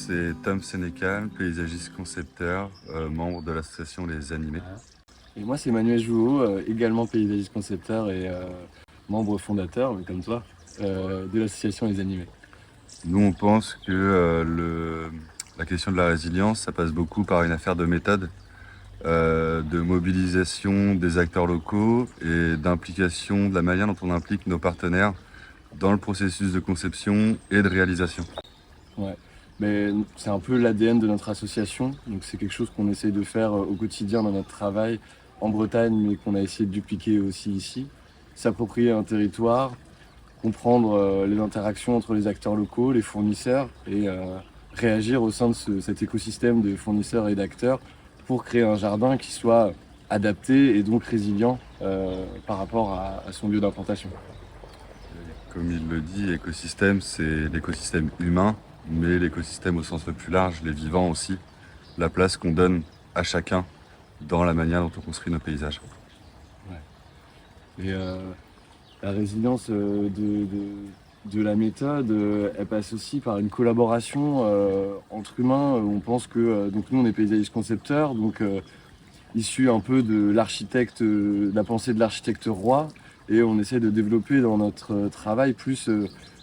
c'est Tom Sénécal, paysagiste concepteur, membre de l'association Les Animés. Et moi, c'est Manuel Jouot, également paysagiste concepteur et membre fondateur, mais comme toi, de l'association Les Animés. Nous, on pense que la question de la résilience, ça passe beaucoup par une affaire de méthode, de mobilisation des acteurs locaux et d'implication de la manière dont on implique nos partenaires dans le processus de conception et de réalisation. Ouais. Mais c'est un peu l'ADN de notre association, donc c'est quelque chose qu'on essaye de faire au quotidien dans notre travail en Bretagne, mais qu'on a essayé de dupliquer aussi ici. S'approprier un territoire, comprendre les interactions entre les acteurs locaux, les fournisseurs, et réagir au sein de cet écosystème de fournisseurs et d'acteurs pour créer un jardin qui soit adapté et donc résilient par rapport à son lieu d'implantation. Comme il le dit, écosystème, c'est l'écosystème humain, mais l'écosystème au sens le plus large, les vivants aussi, la place qu'on donne à chacun dans la manière dont on construit nos paysages. Et la résilience de la méthode, elle passe aussi par une collaboration entre humains. On pense que donc nous on est paysagistes concepteurs, donc issus un peu de l'architecte, de la pensée de l'architecte roi, et on essaie de développer dans notre travail plus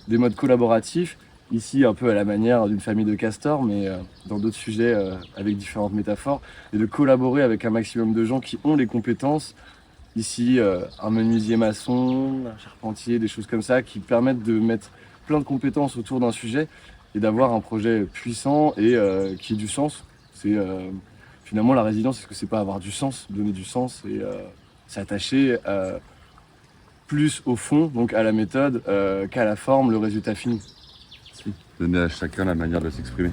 des modes collaboratifs. Ici, un peu à la manière d'une famille de castors, mais dans d'autres sujets avec différentes métaphores, et de collaborer avec un maximum de gens qui ont les compétences. Ici, un menuisier maçon, un charpentier, des choses comme ça qui permettent de mettre plein de compétences autour d'un sujet et d'avoir un projet puissant et qui ait du sens. C'est finalement la résilience, est-ce que c'est pas avoir du sens, donner du sens et s'attacher plus au fond, donc à la méthode, qu'à la forme, le résultat fini. Donner à chacun la manière de s'exprimer.